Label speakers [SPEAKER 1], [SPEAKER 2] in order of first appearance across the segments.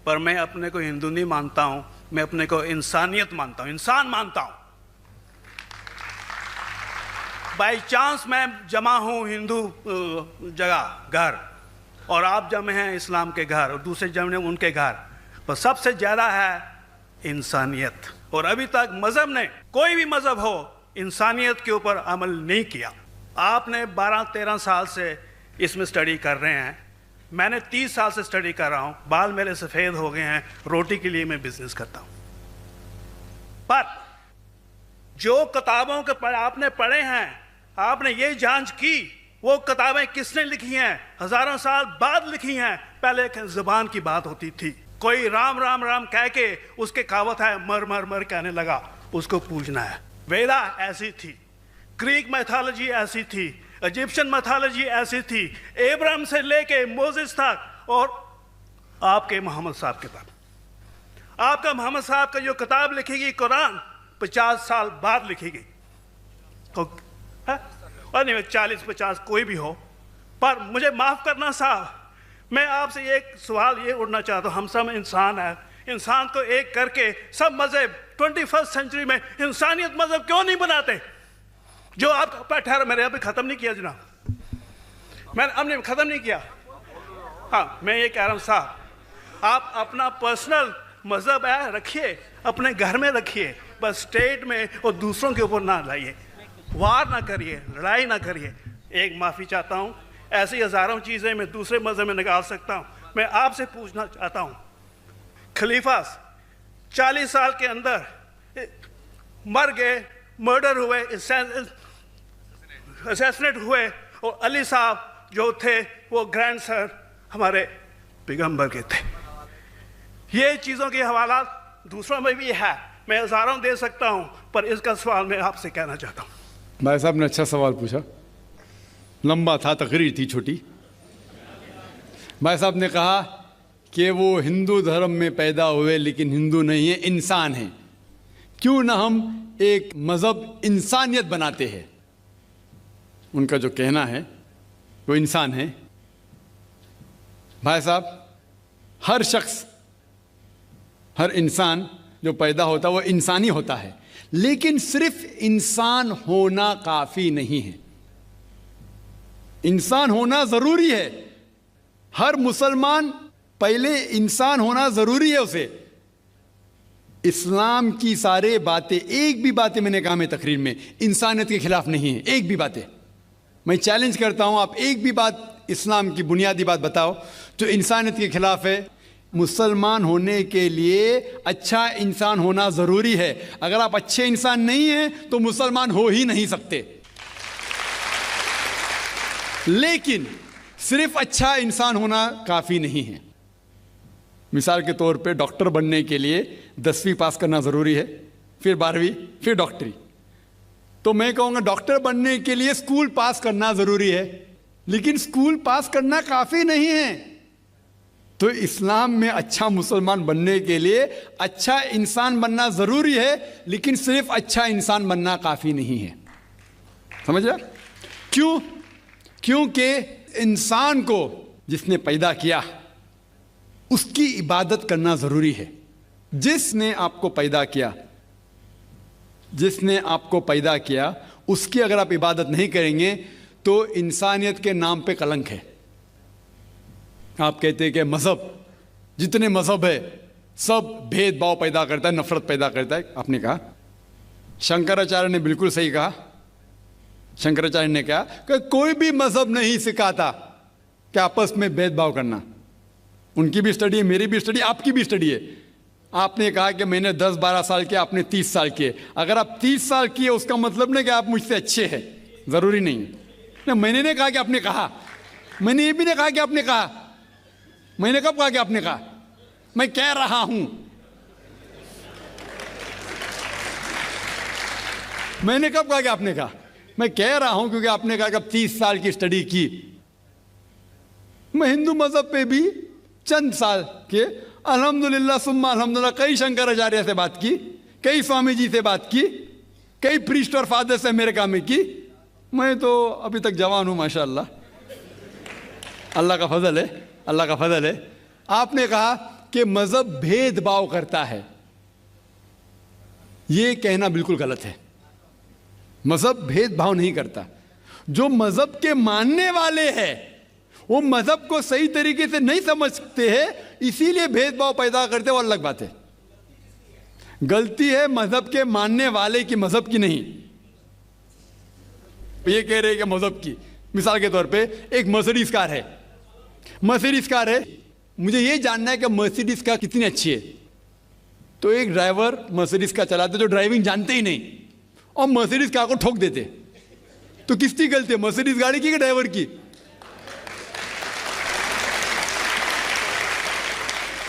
[SPEAKER 1] پر میں اپنے کو ہندو نہیں مانتا ہوں، میں اپنے کو انسانیت مانتا ہوں، انسان مانتا ہوں۔ بائی چانس میں جمع ہوں ہندو جگہ گھر، اور آپ جمع ہیں اسلام کے گھر، اور دوسرے جمع ہیں ان کے گھر، پر سب سے زیادہ ہے انسانیت۔ اور ابھی تک مذہب نے، کوئی بھی مذہب ہو، انسانیت کے اوپر عمل نہیں کیا۔ آپ نے 12-13 سال سے اس میں سٹڈی کر رہے ہیں، میں نے 30 سال سے سٹڈی کر رہا ہوں، بال میرے سفید ہو گئے ہیں، روٹی کے لیے میں بزنس کرتا ہوں۔ پر جو کتابوں کے آپ نے پڑھے ہیں، آپ نے یہ جانچ کی وہ کتابیں کس نے لکھی ہیں؟ ہزاروں سال بعد لکھی ہیں۔ پہلے ایک زبان کی بات ہوتی تھی، کوئی رام رام رام کہہ کے اس کے کہاوت ہے مر مر مر کہنے لگا، اس کو پوجنا ہے۔ ویدا ایسی تھی، گریک میتھالوجی ایسی تھی، ایجپشن میتھالوجی ایسی تھی، ابراہیم سے لے کے موزس تک، اور آپ کے محمد صاحب کے تک۔ آپ کا محمد صاحب کا جو کتاب لکھی گئی قرآن 50 سال بعد لکھی گئی، اور نہیں 40-50 کوئی بھی ہو۔ پر مجھے معاف کرنا صاحب، میں آپ سے ایک سوال یہ اٹھنا چاہتا ہوں، ہم سب انسان ہیں، انسان کو ایک کر کے سب مذہب 21 سینچری میں انسانیت مذہب کیوں نہیں بناتے؟ جو آپ ٹھہرو، میں نے ابھی ختم نہیں کیا جناب، میں نے اب نے ختم نہیں کیا۔ ہاں میں یہ کہہ رہا ہوں صاحب، آپ اپنا پرسنل مذہب ہے رکھیے، اپنے گھر میں رکھیے، بس اسٹیٹ میں اور دوسروں کے اوپر نہ لائیے، وار نہ کریے، لڑائی نہ کریے۔ ایک معافی چاہتا ہوں، ایسی ہزاروں چیزیں میں دوسرے مذہب میں نکال سکتا ہوں۔ میں آپ سے پوچھنا چاہتا ہوں، خلیفہ 40 سال کے اندر مر گئے، مرڈر ہوئے، اسیسنیٹ ہوئے، اور علی صاحب جو تھے وہ گرینڈ سر ہمارے پیغمبر کے تھے۔ یہ چیزوں کے حوالات دوسروں میں بھی ہے، میں ہزاروں دے سکتا ہوں، پر اس کا سوال میں آپ سے کہنا چاہتا ہوں۔
[SPEAKER 2] بھائی صاحب نے اچھا سوال پوچھا، لمبا تھا، تقریر تھی چھوٹی۔ بھائی صاحب نے کہا کہ وہ ہندو دھرم میں پیدا ہوئے لیکن ہندو نہیں ہیں، انسان ہیں، کیوں نہ ہم ایک مذہب انسانیت بناتے ہیں؟ ان کا جو کہنا ہے وہ انسان ہے۔ بھائی صاحب، ہر شخص، ہر انسان جو پیدا ہوتا ہے وہ انسانی ہوتا ہے، لیکن صرف انسان ہونا کافی نہیں ہے، انسان ہونا ضروری ہے۔ ہر مسلمان پہلے انسان ہونا ضروری ہے اسے۔ اسلام کی سارے باتیں، ایک بھی باتیں میں نے کہا میں تقریر میں انسانیت کے خلاف نہیں ہے، ایک بھی باتیں۔ میں چیلنج کرتا ہوں، آپ ایک بھی بات اسلام کی بنیادی بات بتاؤ جو انسانیت کے خلاف ہے۔ مسلمان ہونے کے لیے اچھا انسان ہونا ضروری ہے، اگر آپ اچھے انسان نہیں ہیں تو مسلمان ہو ہی نہیں سکتے۔ لیکن صرف اچھا انسان ہونا کافی نہیں ہے۔ مثال کے طور پہ ڈاکٹر بننے کے لیے 10ویں پاس کرنا ضروری ہے، پھر 12ویں، پھر ڈاکٹری۔ تو میں کہوں گا ڈاکٹر بننے کے لیے اسکول پاس کرنا ضروری ہے، لیکن اسکول پاس کرنا کافی نہیں ہے۔ تو اسلام میں اچھا مسلمان بننے کے لیے اچھا انسان بننا ضروری ہے، لیکن صرف اچھا انسان بننا کافی نہیں ہے۔ سمجھ رہے؟ کیوں؟ کیونکہ انسان کو جس نے پیدا کیا اس کی عبادت کرنا ضروری ہے۔ جس نے آپ کو پیدا کیا، جس نے آپ کو پیدا کیا، اس کی اگر آپ عبادت نہیں کریں گے تو انسانیت کے نام پہ کلنک ہے۔ آپ کہتے ہیں کہ مذہب، جتنے مذہب ہے سب بھید بھاؤ پیدا کرتا ہے، نفرت پیدا کرتا ہے۔ آپ نے کہا، شنکراچاریہ نے بالکل صحیح کہا۔ شنکراچاریہ نے کہا کہ کوئی بھی مذہب نہیں سکھاتا کہ آپس میں بھید بھاؤ کرنا۔ ان کی بھی اسٹڈی ہے، میری بھی اسٹڈی، آپ کی بھی اسٹڈی ہے۔ آپ نے کہا کہ میں نے 10-12 سال کیا، آپ نے 30 سال کیے۔ اگر آپ 30 سال کیے اس کا مطلب نہیں کہ آپ مجھ سے اچھے ہیں، ضروری نہیں ہے۔ میں نے نہیں کہا کہ آپ نے کہا، میں نے یہ بھی نہیں کہا کہ آپ نے کہا۔ میں نے کب کہا کہ آپ نے کہا؟ میں کہہ رہا ہوں، میں نے کب کہا کہ آپ نے کہا؟ میں کہہ رہا ہوں کیونکہ آپ نے کہا کہ اب 30 سال کی اسٹڈی کی۔ میں ہندو مذہب پہ بھی چند سال کے الحمدللہ ثم الحمدللہ کئی شنکراچاریہ سے بات کی، کئی سوامی جی سے بات کی، کئی پریسٹ اور فادر سے امریکہ میں کی۔ میں تو ابھی تک جوان ہوں ماشاءاللہ، اللہ کا فضل ہے، اللہ کا فضل ہے۔ آپ نے کہا کہ مذہب بھید بھاؤ کرتا ہے، یہ کہنا بالکل غلط ہے۔ مذہب بھید بھاؤ نہیں کرتا۔ جو مذہب کے ماننے والے ہیں وہ مذہب کو صحیح طریقے سے نہیں سمجھتے ہیں، اسی لیے بھید بھاؤ پیدا کرتے، وہ الگ بات ہے۔ غلطی ہے مذہب کے ماننے والے کی، مذہب کی نہیں۔ یہ کہہ رہے کہ مذہب کی، مثال کے طور پہ ایک مرسیڈیز کار ہے، مرسیڈیز کار ہے، مجھے یہ جاننا ہے کہ مرسیڈیز کار کتنی اچھی ہے، تو ایک ڈرائیور مرسیڈیز کار چلاتے جو ڈرائیونگ جانتے ہی نہیں اور مرسیڈیز کار کو ٹھوک دیتے، تو کس کی غلطی ہے، مرسیڈیز گاڑی کی کہ ڈرائیور کی؟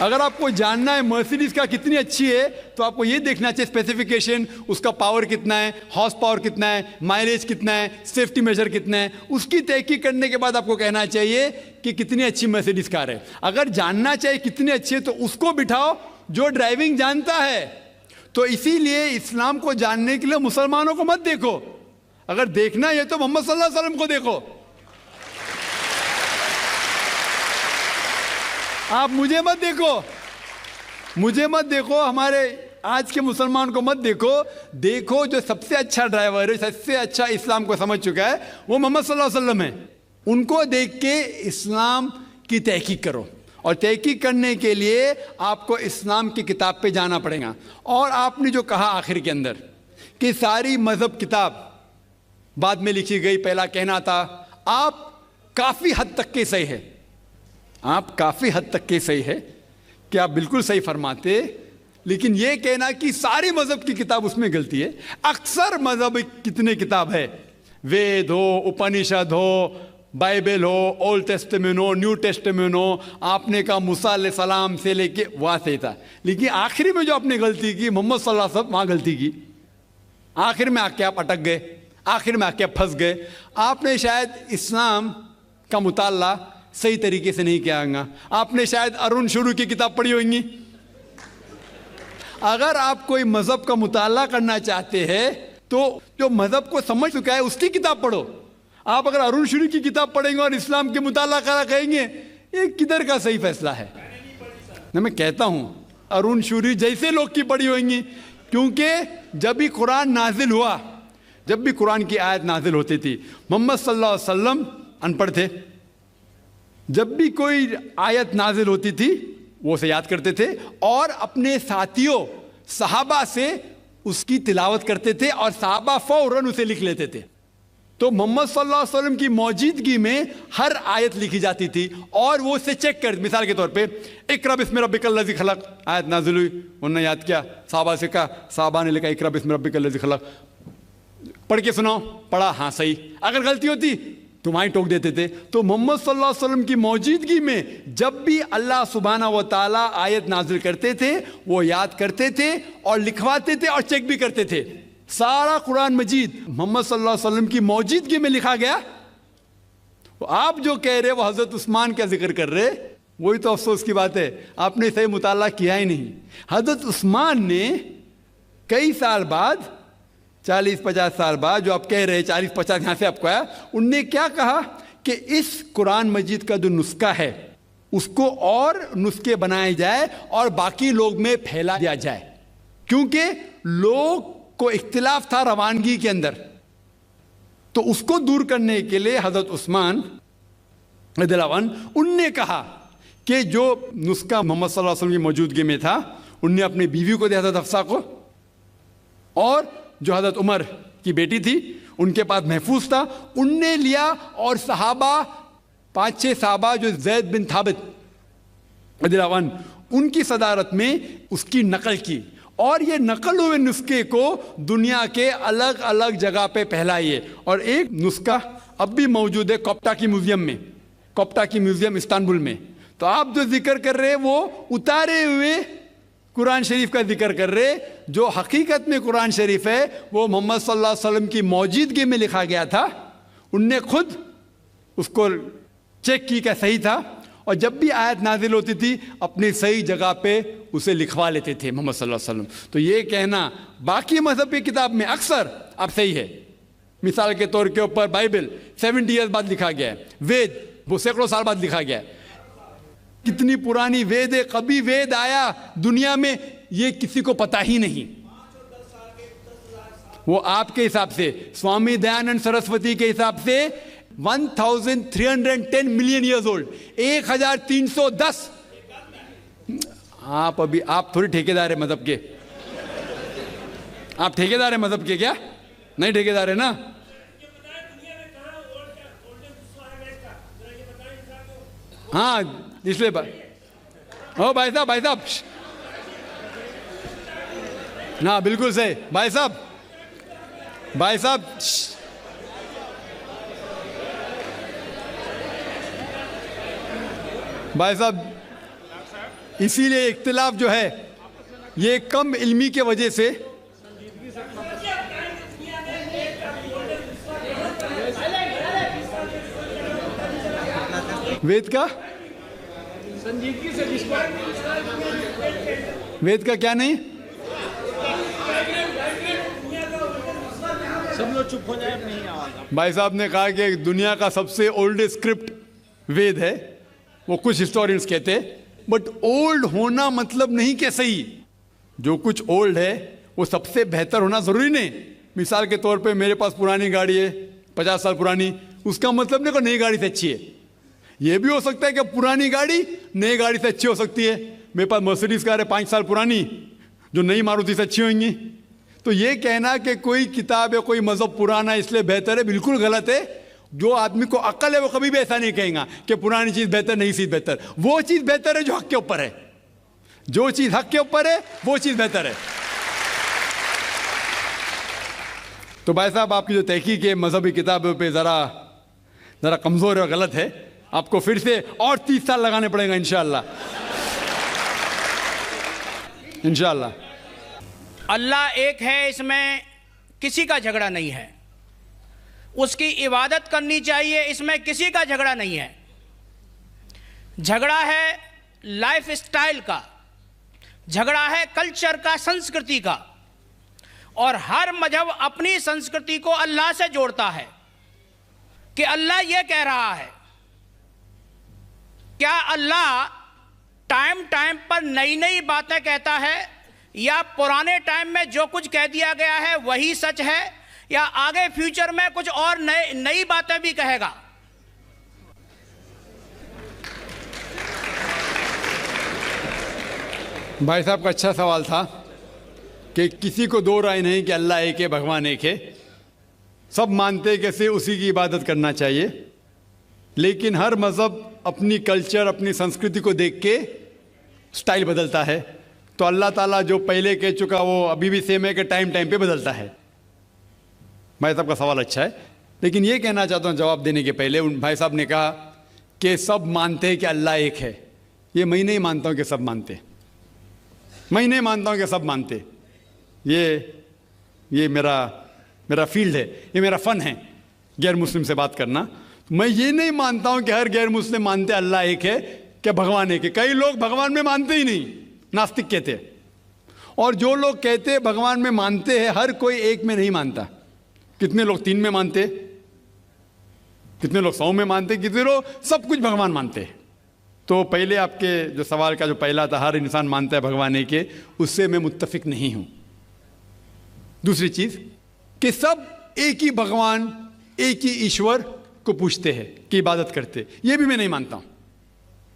[SPEAKER 2] اگر آپ کو جاننا ہے مرسیڈیز کار کتنی اچھی ہے تو آپ کو یہ دیکھنا چاہیے اسپیسیفیکیشن، اس کا پاور کتنا ہے، ہارس پاور کتنا ہے، مائلیج کتنا ہے، سیفٹی میجر کتنا ہے، اس کی تحقیق کرنے کے بعد آپ کو کہنا چاہیے کہ کتنی اچھی مرسیڈیز کار ہے۔ اگر جاننا چاہیے کتنی اچھی ہے تو اس کو بٹھاؤ جو ڈرائیونگ جانتا ہے۔ تو اسی لیے اسلام کو جاننے کے لیے مسلمانوں کو مت دیکھو، اگر دیکھنا ہے تو محمد صلی اللہ علیہ وسلم کو دیکھو۔ آپ مجھے مت دیکھو، مجھے مت دیکھو، ہمارے آج کے مسلمان کو مت دیکھو، دیکھو جو سب سے اچھا ڈرائیور ہے، سب سے اچھا اسلام کو سمجھ چکا ہے، وہ محمد صلی اللہ علیہ وسلم ہے۔ ان کو دیکھ کے اسلام کی تحقیق کرو، اور تحقیق کرنے کے لیے آپ کو اسلام کی کتاب پہ جانا پڑے گا۔ اور آپ نے جو کہا آخر کے اندر کہ ساری مذہب کتاب بعد میں لکھی گئی، پہلا کہنا تھا، آپ کافی حد تک کے صحیح ہے، آپ کافی حد تک کے صحیح ہے کہ آپ بالکل صحیح فرماتے، لیکن یہ کہنا کہ ساری مذہب کی کتاب اس میں غلطی ہے۔ اکثر مذہب کتنے کتاب ہے، وید ہو، اپنشد ہو، بائبل ہو، اولڈ ٹیسٹمنٹ ہو، نیو ٹیسٹمنٹ ہو، آپ نے کہا موسیٰ علیہ السلام سے لے کے وہاں سے تھا، لیکن آخری میں جو آپ نے غلطی کی محمد صلی اللہ علیہ وسلم، وہاں غلطی کی، آخر میں آ کے آپ اٹک گئے، آخر میں آ کے آپ پھنس گئے۔ آپ نے شاید اسلام کا مطالعہ صحیح طریقے سے نہیں کیا گا، آپ نے شاید ارون شروع کی کتاب پڑھی ہوئیں گی۔ اگر آپ کوئی مذہب کا مطالعہ کرنا چاہتے ہیں تو جو مذہب کو سمجھ چکا ہے اس کی کتاب پڑھو۔ آپ اگر ارون شروع کی کتاب پڑھیں گے اور اسلام کے مطالعہ کرا کہیں گے، یہ کدھر کا صحیح فیصلہ ہے؟ میں کہتا ہوں ارون شوری جیسے لوگ کی پڑھی ہوئیں گی، کیونکہ جب بھی قرآن نازل ہوا، جب بھی قرآن کی آیت نازل ہوتی تھی، محمد صلی اللہ علیہ وسلم ان پڑھ تھے، جب بھی کوئی آیت نازل ہوتی تھی وہ اسے یاد کرتے تھے اور اپنے ساتھیوں صحابہ سے اس کی تلاوت کرتے تھے، اور صحابہ فوراً اسے لکھ لیتے تھے۔ تو محمد صلی اللہ علیہ وسلم کی موجودگی میں ہر آیت لکھی جاتی تھی اور وہ اسے چیک کر، مثال کے طور پہ اقرأ بسم ربک الذی خلق آیت نازل ہوئی، انہوں نے یاد کیا، صحابہ سے کہا، صحابہ نے لکھا اقرأ بسم ربک الذی خلق، پڑھ کے سناؤ، پڑھا، ہاں صحیح، اگر غلطی ہوتی تو وہیں ٹوک دیتے تھے۔ تو محمد صلی اللہ علیہ وسلم کی موجودگی میں جب بھی اللہ سبحانہ و تعالیٰ آیت نازل کرتے تھے وہ یاد کرتے تھے اور لکھواتے تھے اور چیک بھی کرتے تھے۔ سارا قرآن مجید محمد صلی اللہ علیہ وسلم کی موجودگی میں لکھا گیا۔ آپ جو کہہ رہے وہ حضرت عثمان کا ذکر کر رہے، وہی تو افسوس کی بات ہے، آپ نے صحیح مطالعہ کیا ہی نہیں۔ حضرت عثمان نے کئی سال بعد، 40-50 سال بعد، جو آپ کہہ رہے 40-50 یہاں سے آپ کو آیا، ان نے کیا کہا کہ اس قرآن مجید کا جو نسخہ ہے اس کو اور نسخے بنائے جائے اور باقی لوگ میں پھیلا دیا جائے، کیونکہ لوگ کو اختلاف تھا روانگی کے اندر۔ تو اس کو دور کرنے کے لیے حضرت عثمان رضی اللہ عنہ ان نے کہا کہ جو نسخہ محمد صلی اللہ علیہ وسلم کی موجودگی میں تھا ان نے اپنی بیوی کو دیا، حضرت حفصہ کو، اور جو حضرت عمر کی بیٹی تھی ان کے پاس محفوظ تھا، ان نے لیا، اور صحابہ 5-6 صحابہ جو زید بن ثابت رضی اللہ عنہ ان کی صدارت میں اس کی نقل کی، اور یہ نقل ہوئے نسخے کو دنیا کے الگ الگ جگہ پہ پھیلائیے۔ اور ایک نسخہ اب بھی موجود ہے کوپٹا کی میوزیم میں، کوپٹا کی میوزیم استنبول میں۔ تو آپ جو ذکر کر رہے وہ اتارے ہوئے قرآن شریف کا ذکر کر رہے، جو حقیقت میں قرآن شریف ہے وہ محمد صلی اللہ علیہ وسلم کی موجودگی میں لکھا گیا تھا، ان نے خود اس کو چیک کی کہ صحیح تھا، اور جب بھی آیت نازل ہوتی تھی اپنی صحیح جگہ پہ اسے لکھوا لیتے تھے محمد صلی اللہ علیہ وسلم۔ تو یہ کہنا باقی مذہب کی کتاب میں اکثر اب صحیح ہے، مثال کے طور کے اوپر بائبل 70 ایئرز بعد لکھا گیا ہے، وید وہ سینکڑوں سال بعد لکھا گیا ہے، کتنی پرانی وید ہے، کبھی وید آیا دنیا میں یہ کسی کو پتا ہی نہیں. وہ آپ کے حساب سے، سوامی دیانند سرسوتی کے حساب سے 1310 ملین ایئرز اولڈ، 1310. آپ تھوڑی ٹھیکیدار ہے مذہب کے. آپ ٹھیکیدار ہیں مذہب کے کیا؟ نہیں ٹھیکیدار ہے نا. ہاں اس لیے بھائی صاحب ہاں بالکل صحیح. بھائی صاحب اسی لیے اختلاف جو ہے یہ کم علمی کے وجہ سے. وید کا وید کا کیا نہیں؟
[SPEAKER 3] سب لوگ چپ ہو جائے. نہیں آواز.
[SPEAKER 2] بھائی صاحب نے کہا کہ دنیا کا سب سے اولڈسٹ اسکرپٹ وید ہے. وہ کچھ ہسٹورینس کہتے ہیں، بٹ اولڈ ہونا مطلب نہیں کہ صحیح. جو کچھ اولڈ ہے وہ سب سے بہتر ہونا ضروری نہیں. مثال کے طور پہ میرے پاس پرانی گاڑی ہے 50 سال پرانی، اس کا مطلب نہیں کہ نئی گاڑی سے اچھی ہے. یہ بھی ہو سکتا ہے کہ پرانی گاڑی نئی گاڑی سے اچھی ہو سکتی ہے. میرے پاس مرسیڈیز کار ہے 5 سال پرانی، جو نئی ماروتی سے اچھی ہوئیں گی. تو یہ کہنا کہ کوئی کتاب ہے کوئی مذہب پرانا اس لیے بہتر ہے، بالکل غلط ہے. جو آدمی کو عقل ہے وہ کبھی بھی ایسا نہیں کہیں گا کہ پرانی چیز بہتر نئی چیز بہتر. وہ چیز بہتر ہے جو حق کے اوپر ہے. جو چیز حق کے اوپر ہے وہ چیز بہتر ہے. تو بھائی صاحب آپ کی جو تحقیق ہے مذہبی کتابوں پہ ذرا کمزور اور غلط ہے. آپ کو پھر سے اور 30 سال لگانے پڑیں گا انشاءاللہ. انشاءاللہ.
[SPEAKER 4] اللہ ایک ہے، اس میں کسی کا جھگڑا نہیں ہے. اس کی عبادت کرنی چاہیے، اس میں کسی کا جھگڑا نہیں ہے. جھگڑا ہے لائف اسٹائل کا، جھگڑا ہے کلچر کا، سنسکرتی کا. اور ہر مذہب اپنی سنسکرتی کو اللہ سے جوڑتا ہے کہ اللہ یہ کہہ رہا ہے. کیا اللہ ٹائم پر نئی باتیں کہتا ہے، یا پرانے ٹائم میں جو کچھ کہہ دیا گیا ہے وہی سچ ہے، یا آگے فیوچر میں کچھ اور نئی باتیں بھی کہے گا؟
[SPEAKER 2] بھائی صاحب کا اچھا سوال تھا کہ کسی کو دو رائے نہیں کہ اللہ ایک ہے، بھگوان ایک ہے. سب مانتے کہ صرف اسی کی عبادت کرنا چاہیے، لیکن ہر مذہب اپنی کلچر اپنی سنسکرتی کو دیکھ کے سٹائل بدلتا ہے. تو اللہ تعالیٰ جو پہلے کہہ چکا وہ ابھی بھی سیم ہے کہ ٹائم پہ بدلتا ہے. بھائی صاحب کا سوال اچھا ہے، لیکن یہ کہنا چاہتا ہوں جواب دینے کے پہلے. ان بھائی صاحب نے کہا کہ سب مانتے ہیں کہ اللہ ایک ہے. یہ میں نہیں مانتا ہوں کہ سب مانتے. میں نہیں مانتا ہوں کہ سب مانتے. یہ میرا فیلڈ ہے، یہ میرا فن ہے غیر مسلم سے بات کرنا. میں یہ نہیں مانتا ہوں کہ ہر غیر مسلم مانتے اللہ ایک ہے، کہ بھگوان ایک ہے. کئی لوگ بھگوان میں مانتے ہی نہیں، ناستک کہتے ہیں. اور جو لوگ کہتے ہیں بھگوان میں مانتے ہیں، ہر کوئی ایک میں نہیں مانتا. کتنے لوگ 3 میں مانتے، کتنے لوگ 100 میں مانتے، کتنے لوگ سب کچھ بھگوان مانتے. تو پہلے آپ کے جو سوال کا جو پہلا تھا ہر انسان مانتا ہے بھگوان ایک ہے، اس سے میں متفق نہیں ہوں. دوسری چیز کہ سب ایک ہی بھگوان ایک ہی ایشور کو پوچھتے ہیں کہ عبادت کرتے، یہ بھی میں نہیں مانتا ہوں.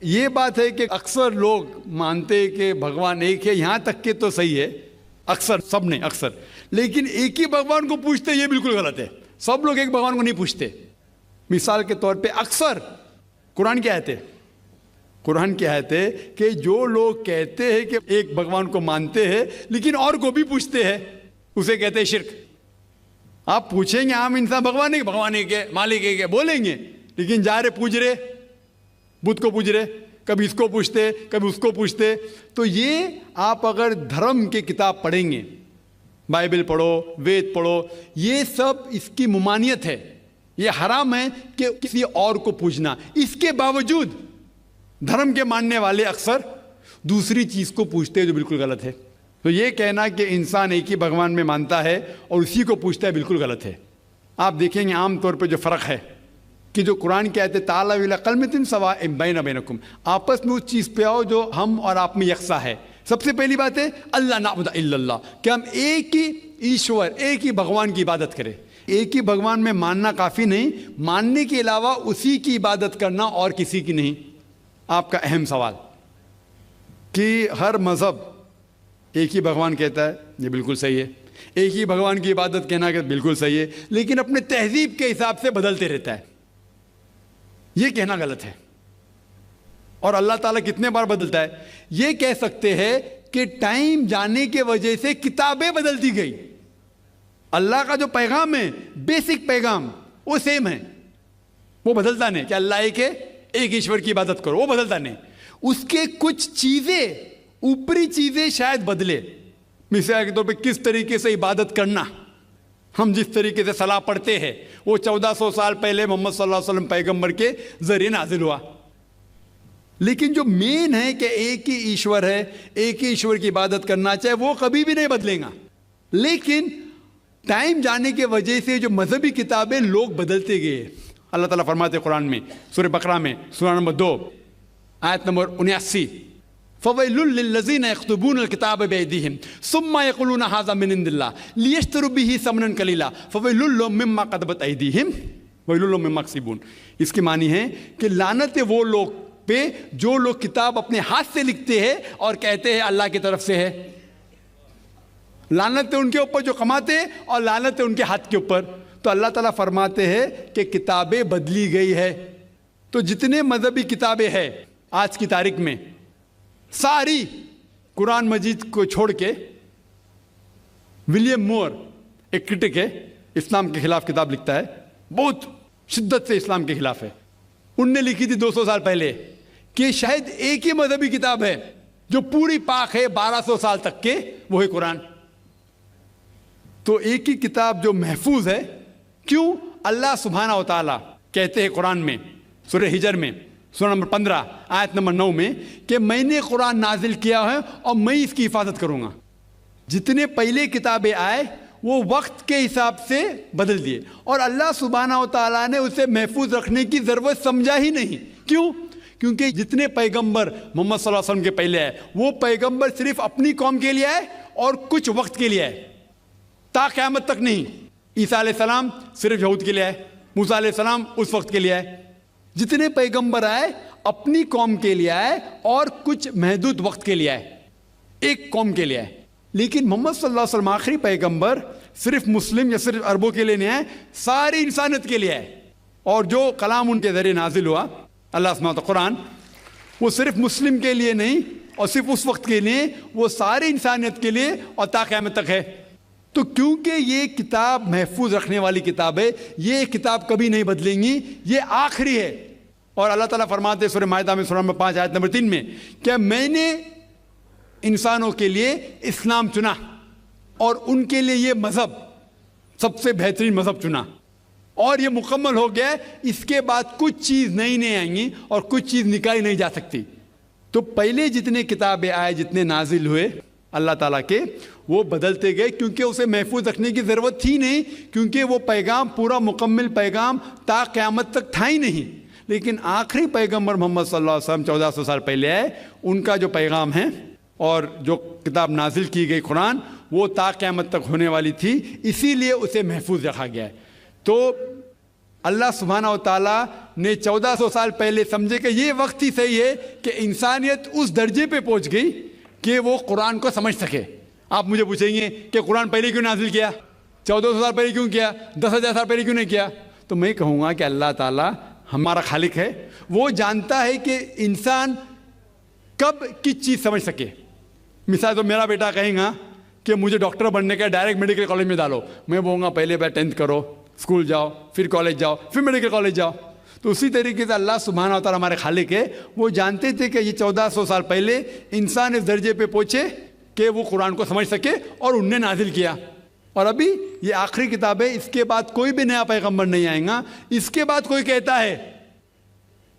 [SPEAKER 2] یہ بات ہے کہ اکثر لوگ مانتے کہ بھگوان ایک ہے، یہاں تک کہ تو صحیح ہے، اکثر، سب نہیں اکثر. لیکن ایک ہی بھگوان کو پوچھتے یہ بالکل غلط ہے. سب لوگ ایک بھگوان کو نہیں پوچھتے. مثال کے طور پہ اکثر قرآن کی آیت ہے، قرآن کی آیت ہے کہ جو لوگ کہتے ہیں کہ ایک بھگوان کو مانتے ہیں لیکن اور کو بھی پوچھتے ہیں، اسے کہتے ہیں شرک. آپ پوچھیں گے عام انسان بھگوان ایک ہے، مالک ایک ہے بولیں گے، لیکن جا رہے پوچھ رہے بدھ کو پوچھ رہے، کبھی اس کو پوچھتے کبھی اس کو پوچھتے. تو یہ آپ اگر دھرم کی کتاب پڑھیں گے، بائبل پڑھو، وید پڑھو، یہ سب اس کی ممانعت ہے. یہ حرام ہے کہ کسی اور کو پوچھنا. اس کے باوجود دھرم کے ماننے والے اکثر دوسری چیز کو پوچھتے ہیں جو بالکل غلط ہے. تو یہ کہنا کہ انسان ایک ہی بھگوان میں مانتا ہے اور اسی کو پوچھتا ہے بالکل غلط ہے. آپ دیکھیں گے عام طور پہ جو فرق ہے کہ جو قرآن کی آیت ہے تعالیٰ الی کلمۃ سواء بین بینکم، آپس میں اس چیز پہ آؤ جو ہم اور آپ میں یکساں ہے۔ سب سے پہلی بات ہے اللہ نعبد الا اللہ، کہ ہم ایک ہی ایشور، ایک ہی بھگوان کی عبادت کریں۔ ایک ہی بھگوان میں ماننا کافی نہیں، ماننے کے علاوہ اسی کی عبادت کرنا اور کسی کی نہیں۔ آپ کا اہم سوال کہ ہر مذہب ایک ہی بھگوان کہتا ہے، یہ بالکل صحیح ہے، ایک ہی بھگوان کی عبادت کہنا کہ بالکل صحیح ہے، لیکن اپنے تہذیب کے حساب سے بدلتے رہتا ہے، یہ کہنا غلط ہے۔ اور اللہ تعالیٰ کتنے بار بدلتا ہے؟ یہ کہہ سکتے ہیں کہ ٹائم جانے کی وجہ سے کتابیں بدلتی گئی، اللہ کا جو پیغام ہے، بیسک پیغام وہ سیم ہے، وہ بدلتا نہیں کہ اللہ ایک ہے، ایک ایشور کی عبادت کرو، وہ بدلتا نہیں۔ اس کے کچھ چیزیں، اوپری چیزیں شاید بدلے، مثال کے طور پہ کس طریقے سے عبادت کرنا، ہم جس طریقے سے صلاح پڑھتے ہیں وہ 1400 سال پہلے محمد صلی اللہ علیہ وسلم پیغمبر کے ذریعے نازل ہوا، لیکن جو مین ہے کہ ایک ہی ایشور ہے، ایک ہی ایشور کی عبادت کرنا چاہے، وہ کبھی بھی نہیں بدلے گا۔ لیکن ٹائم جانے کی وجہ سے جو مذہبی کتابیں لوگ بدلتے گئے، اللہ تعالیٰ فرماتے قرآن میں سورہ بقرہ میں سورہ نمبر 2 آیت نمبر 79، فَوَيْلٌ لِّلَّذِينَ يَكْتُبُونَ الْكِتَابَ بِأَيْدِيهِمْ ثُمَّ يَقُولُونَ هَٰذَا مِنْ عِندِ اللَّهِ لِيَشْتَرُوا بِهِ ثَمَنًا قَلِيلًا فَوَيْلٌ لَّهُم مِّمَّا كَتَبَتْ أَيْدِيهِمْ وَوَيْلٌ لَّهُم مِّمَّا يَكْسِبُونَ۔ اس کی معنی ہے کہ لعنت ہے وہ لوگ پہ جو لوگ کتاب اپنے ہاتھ سے لکھتے ہیں اور کہتے ہیں اللہ کی طرف سے ہے، لعنت ہے ان کے اوپر جو کماتے ہیں اور لعنت ہے ان کے ہاتھ کے اوپر۔ تو اللہ تعالیٰ فرماتے ہیں کہ کتابیں بدلی گئی ہے۔ تو جتنے مذہبی کتابیں ہیں آج کی تاریخ میں، ساری قرآن مجید کو چھوڑ کے، ولیم مور ایک کرٹک ہے، اسلام کے خلاف کتاب لکھتا ہے، بہت شدت سے اسلام کے خلاف ہے، ان نے لکھی تھی 200 سال پہلے کہ شاید ایک ہی مذہبی کتاب ہے جو پوری پاک ہے 1200 سال تک کے، وہ ہے قرآن۔ تو ایک ہی کتاب جو محفوظ ہے، کیوں؟ اللہ سبحانہ و تعالیٰ کہتے ہیں قرآن میں سورہ ہجر میں سورہ نمبر 15 آیت نمبر 9 میں کہ میں نے قرآن نازل کیا ہے اور میں اس کی حفاظت کروں گا۔ جتنے پہلے کتابیں آئے وہ وقت کے حساب سے بدل دیے، اور اللہ سبحانہ و تعالیٰ نے اسے محفوظ رکھنے کی ضرورت سمجھا ہی نہیں۔ کیوں؟ کیونکہ جتنے پیغمبر محمد صلی اللہ علیہ وسلم کے پہلے آئے وہ پیغمبر صرف اپنی قوم کے لیے آئے اور کچھ وقت کے لیے آئے، تا قیامت تک نہیں۔ عیسیٰ علیہ السلام صرف یہود کے لیے آئے، موسیٰ علیہ السلام اس وقت کے لیے آئے۔ جتنے پیغمبر آئے اپنی قوم کے لیے آئے اور کچھ محدود وقت کے لیے آئے، ایک قوم کے لیے آئے۔ لیکن محمد صلی اللہ علیہ وسلم آخری پیغمبر صرف مسلم یا صرف عربوں کے لیے نہیں آئے، ساری انسانیت کے لیے آئے، اور جو کلام ان کے ذریعے نازل ہوا اللہ سبحانہ قرآن، وہ صرف مسلم کے لیے نہیں اور صرف اس وقت کے لیے، وہ ساری انسانیت کے لیے اور تا قیامت تک ہے۔ تو کیونکہ یہ کتاب محفوظ رکھنے والی کتاب ہے، یہ کتاب کبھی نہیں بدلیں گی، یہ آخری ہے۔ اور اللہ تعالیٰ فرماتے سورہ مائدہ میں سورہ نمبر 5 آیت نمبر 3 میں کہ میں نے انسانوں کے لیے اسلام چنا اور ان کے لیے یہ مذہب سب سے بہترین مذہب چنا، اور یہ مکمل ہو گیا ہے، اس کے بعد کچھ چیز نئی نہیں آئیں گی اور کچھ چیز نکالی نہیں جا سکتی۔ تو پہلے جتنے کتابیں آئے، جتنے نازل ہوئے اللہ تعالیٰ کے، وہ بدلتے گئے کیونکہ اسے محفوظ رکھنے کی ضرورت تھی نہیں، کیونکہ وہ پیغام پورا مکمل پیغام تا قیامت تک تھا ہی نہیں۔ لیکن آخری پیغمبر محمد صلی اللہ علیہ وسلم 1400 سال پہلے آئے، ان کا جو پیغام ہے اور جو کتاب نازل کی گئی قرآن، وہ تا قیامت تک ہونے والی تھی، اسی لیے اسے محفوظ رکھا گیا ہے۔ تو اللہ سبحانہ و تعالیٰ نے 1400 سال پہلے سمجھے کہ یہ وقت ہی صحیح ہے کہ انسانیت اس درجے پہ پہنچ گئی کہ وہ قرآن کو سمجھ سکے۔ آپ مجھے پوچھیں گے کہ قرآن پہلے کیوں نازل کیا، 1400 سال پہلے کیوں کیا، 10,000 سال پہلے کیوں نہیں کیا؟ تو میں کہوں گا کہ اللہ تعالیٰ ہمارا خالق ہے، وہ جانتا ہے کہ انسان کب کس چیز سمجھ سکے۔ مثال تو میرا بیٹا کہیں گا کہ مجھے ڈاکٹر بننے کا ڈائریکٹ میڈیکل کالج میں ڈالو، میں بولوں گا پہلے 10th کرو، اسکول جاؤ، پھر کالج جاؤ، پھر میڈیکل کالج جاؤ۔ تو اسی طریقے سے اللہ سبحانہ و تعالیٰ ہمارے خالق ہے، وہ جانتے تھے کہ یہ 1400 سال پہلے انسان اس درجے پہ پہنچے کہ وہ قرآن کو سمجھ سکے، اور انہوں نے نازل کیا۔ اور ابھی یہ آخری کتاب ہے، اس کے بعد کوئی بھی نیا پیغمبر نہیں آئے گا۔ اس کے بعد کوئی کہتا ہے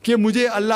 [SPEAKER 2] کہ مجھے اللہ